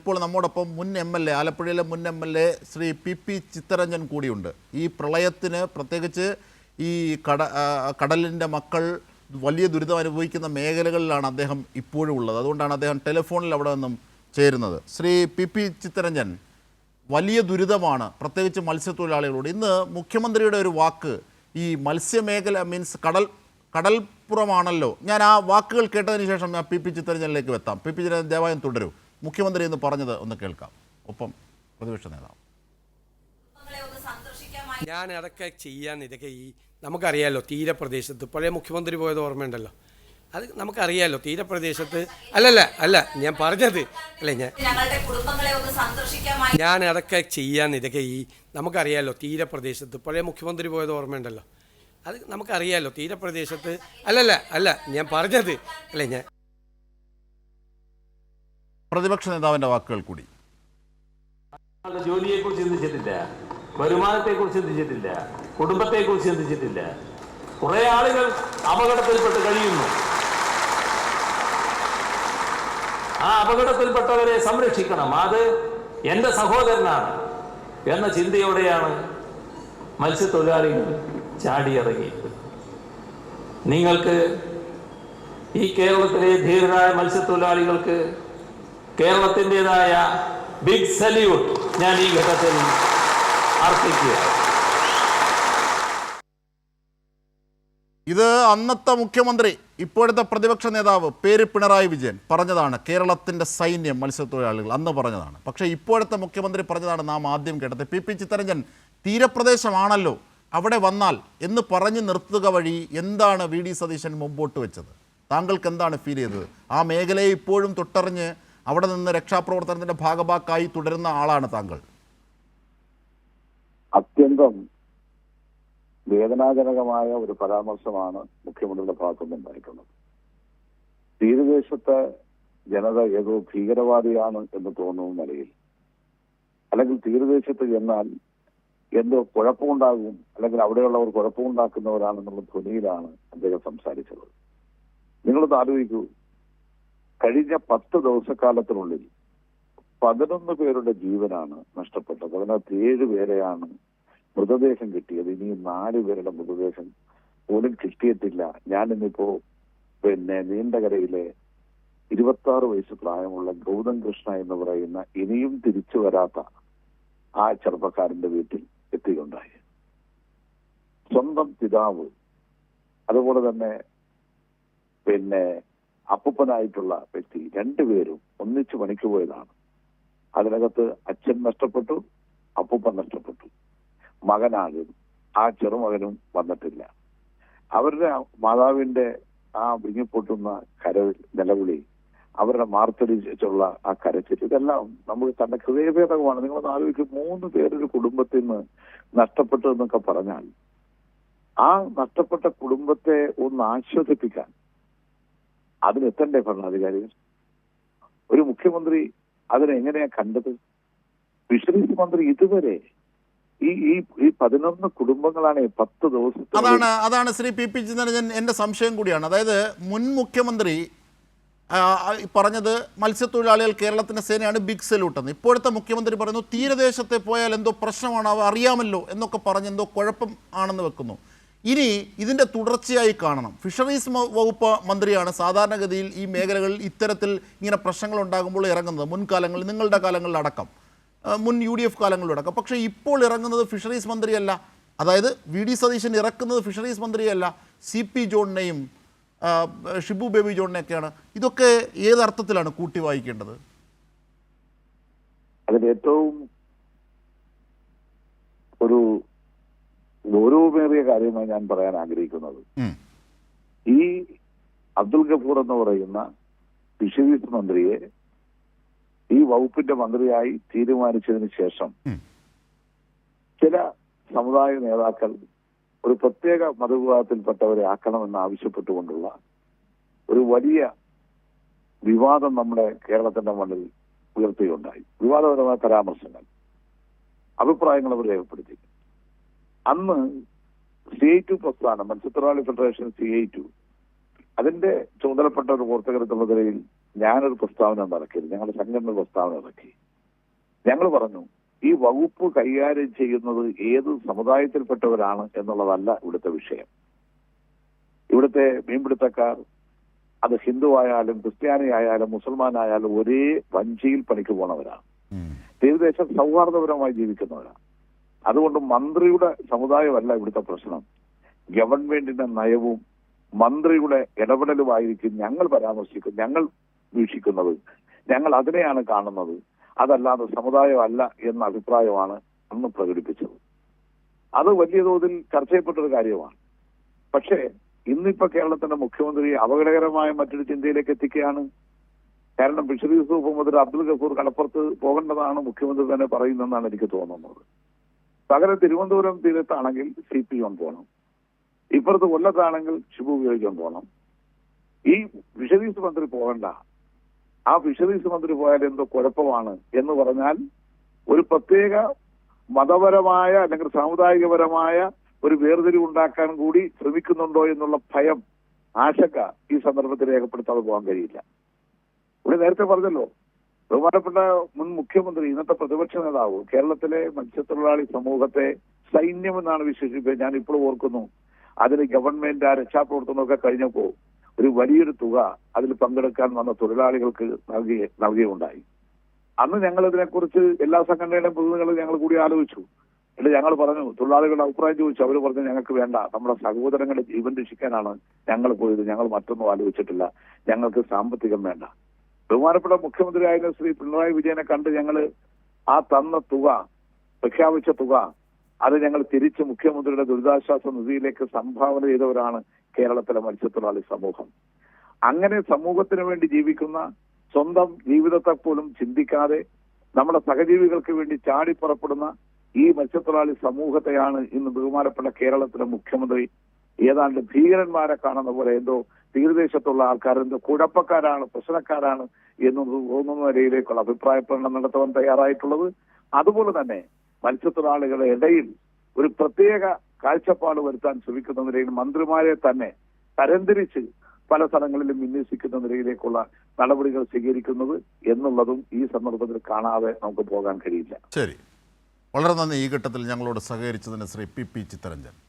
ഇപ്പോൾ നമ്മോടൊപ്പം മുൻ MLA ആലപ്പുഴയിലെ മുൻ MLA ശ്രീ PP ചിത്തരഞ്ജൻ കൂടിയുണ്ട്. ഈ പ്രളയത്തിന് പ്രത്യേകിച്ച് ഈ കടലിൻ്റെ മക്കൾ വലിയ ദുരിതം അനുഭവിക്കുന്ന മേഖലകളിലാണ് അദ്ദേഹം ഇപ്പോഴും ഉള്ളത്. അതുകൊണ്ടാണ് അദ്ദേഹം ടെലിഫോണിൽ അവിടെ നിന്നും ചേരുന്നത്. ശ്രീ PP ചിത്തരഞ്ജൻ, വലിയ ദുരിതമാണ് പ്രത്യേകിച്ച് മത്സ്യത്തൊഴിലാളികളോട്. ഇന്ന് മുഖ്യമന്ത്രിയുടെ ഒരു വാക്ക്, ഈ മത്സ്യമേഖല മീൻസ് കടൽപ്പുറമാണല്ലോ. ഞാൻ ആ വാക്കുകൾ കേട്ടതിന് ശേഷം ഞാൻ PP ചിത്തരഞ്ജനിലേക്ക് എത്താം. PP ചിത്തരഞ്ജൻ ദയവായും തുടരൂ. മുഖ്യമന്ത്രി എന്ന് പറഞ്ഞത് ഒന്ന് കേൾക്കാം. ഒപ്പം പ്രതിപക്ഷ നേതാവ്. ഞാൻ അതൊക്കെ ചെയ്യാൻ ഇതൊക്കെ നമുക്കറിയാമല്ലോ, തീരപ്രദേശത്ത് പഴയ മുഖ്യമന്ത്രി പോയത് ഓർമ്മയുണ്ടല്ലോ, അത് നമുക്കറിയാമല്ലോ. തീരപ്രദേശത്ത് അല്ല ഞാൻ പറഞ്ഞത് ഞാൻ അതൊക്കെ ചെയ്യാൻ ഇതൊക്കെ നമുക്കറിയാമല്ലോ. തീരപ്രദേശത്ത് പഴയ മുഖ്യമന്ത്രി പോയത് ഓർമ്മയുണ്ടല്ലോ, അത് നമുക്കറിയാമല്ലോ. തീരപ്രദേശത്ത് അല്ല ഞാൻ പറഞ്ഞത് ഞാൻ പ്രതിപക്ഷ നേതാവിന്റെ വാക്കുകൾ കൂടി. ജോലിയെക്കുറിച്ച് ചിന്തിച്ചിട്ടില്ല, വരുമാനത്തെക്കുറിച്ച് ചിന്തിച്ചിട്ടില്ല, കുടുംബത്തെക്കുറിച്ച് ചിന്തിച്ചിട്ടില്ല. കുറെ ആളുകൾ അപകടത്തിൽപ്പെട്ട് കഴിയുന്നു. ആ അപകടത്തിൽപ്പെട്ടവരെ സംരക്ഷിക്കണം, അത് എൻ്റെ സഹോദരനാണ് എന്ന ചിന്തയോടെയാണ് മത്സ്യത്തൊഴിലാളികൾ ചാടിയിറങ്ങിയത്. നിങ്ങൾക്ക് ഈ കേരളത്തിലെ ധീരരായ മത്സ്യത്തൊഴിലാളികൾക്ക് കേരളത്തിൻ്റെതായ ബിഗ് സല്യൂട്ട് ഞാൻ ഈ ഘട്ടത്തിൽ അർപ്പിക്കുക. ഇത് അന്നത്തെ മുഖ്യമന്ത്രി, ഇപ്പോഴത്തെ പ്രതിപക്ഷ നേതാവ് പേര് പിണറായി വിജയൻ പറഞ്ഞതാണ്. കേരളത്തിൻ്റെ സൈന്യം മത്സ്യത്തൊഴിലാളികൾ അന്ന് പറഞ്ഞതാണ്. പക്ഷേ ഇപ്പോഴത്തെ മുഖ്യമന്ത്രി പറഞ്ഞതാണ് നാം ആദ്യം കേട്ടത്. PP ചിത്തരഞ്ജൻ, തീരപ്രദേശമാണല്ലോ അവിടെ വന്നാൽ എന്ന് പറഞ്ഞ് നിർത്തുക വഴി എന്താണ് VD സതീശൻ മുമ്പോട്ട് വെച്ചത്? താങ്കൾക്ക് എന്താണ് ഫീൽ ചെയ്തത്? ആ മേഖലയെ ഇപ്പോഴും തൊട്ടറിഞ്ഞ് അവിടെ നിന്ന് രക്ഷാപ്രവർത്തനത്തിൻ്റെ ഭാഗഭാക്കായി തുടരുന്ന ആളാണ് താങ്കൾ. അത്യന്തം വേദനാജനകമായ ഒരു പരാമർശമാണ് മുഖ്യമന്ത്രിയുടെ ഭാഗത്തുനിന്നുണ്ടായിട്ടുള്ളത്. തീരദേശത്തെ ജനത ഏതോ ഭീകരവാദിയാണ് എന്ന് തോന്നുന്ന നിലയിൽ, അല്ലെങ്കിൽ തീരദേശത്ത് ചെന്നാൽ എന്തോ കുഴപ്പമുണ്ടാകും, അല്ലെങ്കിൽ അവിടെയുള്ളവർ കുഴപ്പമുണ്ടാക്കുന്നവരാണെന്നുള്ള ധ്വനിയിലാണ് അദ്ദേഹം സംസാരിച്ചത്. നിങ്ങളൊന്ന് ആലോചിക്കൂ, കഴിഞ്ഞ 10 ദിവസക്കാലത്തിനുള്ളിൽ 11 പേരുടെ ജീവനാണ് നഷ്ടപ്പെട്ടത്. അതിനകത്ത് 7 പേരെയാണ് മൃതദേഹം കിട്ടിയത്. ഇനിയും 4 പേരുടെ മൃതദേഹം പോലും കിട്ടിയിട്ടില്ല. ഞാനിന്നിപ്പോ നീണ്ടകരയിലെ 26 വയസ്സ് പ്രായമുള്ള ഗൗതം കൃഷ്ണ എന്ന് പറയുന്ന ഇനിയും തിരിച്ചു വരാത്ത ആ ചെറുപ്പക്കാരന്റെ വീട്ടിൽ എത്തുകയുണ്ടായി. സ്വന്തം പിതാവ്, അതുപോലെ തന്നെ അപ്പൂപ്പനായിട്ടുള്ള വ്യക്തി, 2 പേരും ഒന്നിച്ചു പണിക്ക് പോയതാണ്. അതിനകത്ത് അച്ഛൻ നഷ്ടപ്പെട്ടു, അപ്പൂപ്പൻ നഷ്ടപ്പെട്ടു, മകനാകും, ആ ചെറുമകനും വന്നിട്ടില്ല. അവരുടെ മാതാവിന്റെ ആ വിങ്ങിപ്പൊട്ടുന്ന നിലവിളി, അവരുടെ മാർത്തടിച്ചുള്ള ആ കരച്ചിൽ, ഇതെല്ലാം നമുക്ക് കണ്ട ഹൃദയഭേദകമാണ്. നിങ്ങളൊന്ന് ആലോചിക്കും, 3 പേരൊരു കുടുംബത്തിൽ നിന്ന് നഷ്ടപ്പെട്ടു എന്നൊക്കെ പറഞ്ഞാൽ ആ നഷ്ടപ്പെട്ട കുടുംബത്തെ ഒന്ന് ആശ്വസിപ്പിക്കാൻ അതിനെത്തണ്ടേ ഭരണാധികാരികൾ? ഒരു മുഖ്യമന്ത്രി അതിനെങ്ങനെയാ കണ്ടത്? ഫിഷറീസ് മന്ത്രി ഇതുവരെ ഈ 11 കുടുംബങ്ങളാണ് 10 ദിവസത്തിൽ. അതാണ് ശ്രീ PP ചിത്തരഞ്ജൻ, എൻ്റെ സംശയം കൂടിയാണ്. അതായത് മുൻ മുഖ്യമന്ത്രി പറഞ്ഞത് മത്സ്യത്തൊഴിലാളികൾ കേരളത്തിൻ്റെ സേനയാണ്, ബിഗ് സല്യൂട്ട് എന്ന്. ഇപ്പോഴത്തെ മുഖ്യമന്ത്രി പറയുന്നു തീരദേശത്തെ പോയാൽ എന്തോ പ്രശ്നമാണ്, അവ അറിയാമല്ലോ എന്നൊക്കെ പറഞ്ഞ് എന്തോ കുഴപ്പം ആണെന്ന് വെക്കുന്നു. ഇനി ഇതിൻ്റെ തുടർച്ചയായി കാണണം. ഫിഷറീസ് വകുപ്പ് മന്ത്രിയാണ് സാധാരണഗതിയിൽ ഈ മേഖലകളിൽ ഇത്തരത്തിൽ ഇങ്ങനെ പ്രശ്നങ്ങൾ ഉണ്ടാകുമ്പോൾ ഇറങ്ങുന്നത്, മുൻകാലങ്ങളിൽ, നിങ്ങളുടെ കാലങ്ങളിലടക്കം, മുൻ UDF കാലങ്ങളിലടക്കം. പക്ഷേ ഇപ്പോൾ ഇറങ്ങുന്നത് ഫിഷറീസ് മന്ത്രിയല്ല, അതായത് VD സതീശൻ ഇറക്കുന്നത് ഫിഷറീസ് മന്ത്രിയല്ല, CP ജോണിനെയും ഷിബു ബേബി ജോണിനെയൊക്കെയാണ്. ഇതൊക്കെ ഏതർത്ഥത്തിലാണ് കൂട്ടി വായിക്കേണ്ടത്? അതിൽ ഏറ്റവും ഒരു ഗൗരവമേറിയ കാര്യമായി ഞാൻ പറയാൻ ആഗ്രഹിക്കുന്നത്, ഈ അബ്ദുൽ ഗഫൂർ എന്ന് പറയുന്ന ഫിഷറീസ് മന്ത്രിയെ ഈ വകുപ്പിന്റെ മന്ത്രിയായി തീരുമാനിച്ചതിന് ശേഷം ചില സമുദായ നേതാക്കൾ ഒരു പ്രത്യേക മതവിഭാഗത്തിൽപ്പെട്ടവരെ ആക്കണമെന്ന് ആവശ്യപ്പെട്ടുകൊണ്ടുള്ള ഒരു വലിയ വിവാദം നമ്മുടെ കേരളത്തിന്റെ മണ്ണിൽ ഉയർത്തുകയുണ്ടായി. വിവാദപരമായ പരാമർശങ്ങൾ, അഭിപ്രായങ്ങൾ അവർ രേഖപ്പെടുത്തി. അന്ന് CI2 പ്രസ്ഥാനം, മത്സ്യത്തൊഴിലാളി ഫെഡറേഷൻ CI2, അതിന്റെ ചുമതലപ്പെട്ട ഒരു പ്രവർത്തകരെന്നുള്ള നിലയിൽ ഞാനൊരു പ്രസ്താവന ഇറക്കി, ഞങ്ങളുടെ സംഘടന പ്രസ്താവന ഇറക്കി. ഞങ്ങൾ പറഞ്ഞു, ഈ വകുപ്പ് കൈകാര്യം ചെയ്യുന്നത് ഏത് സമുദായത്തിൽപ്പെട്ടവരാണ് എന്നുള്ളതല്ല ഇവിടുത്തെ വിഷയം. ഇവിടുത്തെ മീൻപിടുത്തക്കാർ അത് ഹിന്ദു ആയാലും ക്രിസ്ത്യാനി ആയാലും മുസൽമാനായാലും ഒരേ വഞ്ചിയിൽ പണിക്ക് പോണവരാണ്. തീരദേശം സൗഹാർദ്ദപരമായി ജീവിക്കുന്നവരാണ്. അതുകൊണ്ട് മന്ത്രിയുടെ സമുദായമല്ല ഇവിടുത്തെ പ്രശ്നം. ഗവൺമെന്റിന്റെ നയവും മന്ത്രിയുടെ ഇടപെടലുമായിരിക്കും ഞങ്ങൾ ഞങ്ങൾ വീക്ഷിക്കുന്നത്. ഞങ്ങൾ അതിനെയാണ് കാണുന്നത്. അതല്ലാതെ സമുദായമല്ല എന്ന അഭിപ്രായമാണ് അന്ന് പ്രകടിപ്പിച്ചത്. അത് വലിയ തോതിൽ ചർച്ച ചെയ്യപ്പെട്ടൊരു കാര്യമാണ്. പക്ഷേ ഇന്നിപ്പോ കേരളത്തിന്റെ മുഖ്യമന്ത്രി അപകടകരമായ മറ്റൊരു ചിന്തയിലേക്ക് എത്തിക്കുകയാണ്. കാരണം ഫിഷറീസ് വകുപ്പ് മന്ത്രി അബ്ദുൽ ഗഫൂർ കടപ്പുറത്ത് പോകേണ്ടതാണ് മുഖ്യമന്ത്രി തന്നെ പറയുന്നതെന്നാണ് എനിക്ക് തോന്നുന്നത്. പകരം തിരുവനന്തപുരം തീരത്താണെങ്കിൽ CPM പോകണം, ഇപ്പുറത്ത് കൊല്ലത്താണെങ്കിൽ ഷിബു ഉപയോഗിക്കാൻ പോകണം. ഈ ഫിഷറീസ് മന്ത്രി പോകണ്ട. ആ ഫിഷറീസ് മന്ത്രി പോയാൽ എന്തോ കുഴപ്പമാണ് എന്ന് പറഞ്ഞാൽ ഒരു പ്രത്യേക മതപരമായ അല്ലെങ്കിൽ സാമുദായികപരമായ ഒരു വേർതിരിവ് ഉണ്ടാക്കാൻ കൂടി ശ്രമിക്കുന്നുണ്ടോ എന്നുള്ള ഭയം, ആശങ്ക ഈ സന്ദർഭത്തിൽ രേഖപ്പെടുത്താതെ പോകാൻ കഴിയില്ല. ഇവിടെ നേരത്തെ പറഞ്ഞല്ലോ, ബഹുമാനപ്പെട്ട മുൻ മുഖ്യമന്ത്രി, ഇന്നത്തെ പ്രതിപക്ഷ നേതാവ് കേരളത്തിലെ മത്സ്യത്തൊഴിലാളി സമൂഹത്തെ സൈന്യമെന്നാണ് വിശേഷിപ്പിച്ചത്. ഞാൻ ഇപ്പോഴും ഓർക്കുന്നു, അതിന് ഗവൺമെന്റ് ആ രക്ഷാപ്രവർത്തനമൊക്കെ കഴിഞ്ഞപ്പോൾ ഒരു വലിയൊരു തുക അതിൽ പങ്കെടുക്കാൻ വന്ന തൊഴിലാളികൾക്ക് നൽകുകയുണ്ടായി. അന്ന് ഞങ്ങൾ ഇതിനെക്കുറിച്ച് എല്ലാ സംഘടനയുടെയും പ്രതിനിധികളും ഞങ്ങൾ കൂടി ആലോചിച്ചു. എന്നിട്ട് ഞങ്ങൾ പറഞ്ഞു, തൊഴിലാളികളുടെ അഭിപ്രായം ചോദിച്ചു. അവർ പറഞ്ഞു, ഞങ്ങൾക്ക് വേണ്ട, നമ്മുടെ സഹോദരങ്ങളുടെ ജീവൻ രക്ഷിക്കാനാണ് ഞങ്ങൾ പോയത്, ഞങ്ങൾ മറ്റൊന്നും ആലോചിച്ചിട്ടില്ല, ഞങ്ങൾക്ക് സാമ്പത്തികം വേണ്ട. ബഹുമാനപ്പെട്ട മുഖ്യമന്ത്രിയായിരുന്ന ശ്രീ പിണറായി വിജയനെ കണ്ട് ഞങ്ങൾ ആ തന്ന തുക, പ്രഖ്യാപിച്ച തുക, അത് ഞങ്ങൾ തിരിച്ച് മുഖ്യമന്ത്രിയുടെ ദുരിതാശ്വാസ നിധിയിലേക്ക് സംഭാവന ചെയ്തവരാണ് കേരളത്തിലെ മത്സ്യത്തൊഴിലാളി സമൂഹം. അങ്ങനെ സമൂഹത്തിന് വേണ്ടി ജീവിക്കുന്ന, സ്വന്തം ജീവിതത്തെ പോലും ചിന്തിക്കാതെ നമ്മുടെ സഹജീവികൾക്ക് വേണ്ടി ചാടിപ്പുറപ്പെടുന്ന ഈ മത്സ്യത്തൊഴിലാളി സമൂഹത്തെയാണ് ഇന്ന് ബഹുമാനപ്പെട്ട കേരളത്തിലെ മുഖ്യമന്ത്രി ഏതാണ്ട് ഭീകരന്മാരെ കാണുന്ന പോലെ എന്തോ തീരദേശത്തുള്ള ആൾക്കാർ എന്തോ കുഴപ്പക്കാരാണ്, പ്രശ്നക്കാരാണ് എന്ന് തോന്നുന്ന നിലയിലേക്കുള്ള അഭിപ്രായ പ്രകടനം നടത്താൻ തയ്യാറായിട്ടുള്ളത്. അതുപോലെ തന്നെ മത്സ്യത്തൊഴിലാളികളുടെ ഇടയിൽ ഒരു പ്രത്യേക കാഴ്ചപ്പാട് വരുത്താൻ ശ്രമിക്കുന്ന നിലയിൽ മന്ത്രിമാരെ തന്നെ തരംതിരിച്ച് പല സ്ഥലങ്ങളിലും വിന്യസിക്കുന്ന നിലയിലേക്കുള്ള നടപടികൾ സ്വീകരിക്കുന്നത് എന്നുള്ളതും ഈ സന്ദർഭത്തിൽ കാണാതെ നമുക്ക് പോകാൻ കഴിയില്ല. ശരി, വളരെ നന്ദി ഈ ഘട്ടത്തിൽ ഞങ്ങളോട് സഹകരിച്ചതിന് ശ്രീ പി ചിത്തരഞ്ജൻ.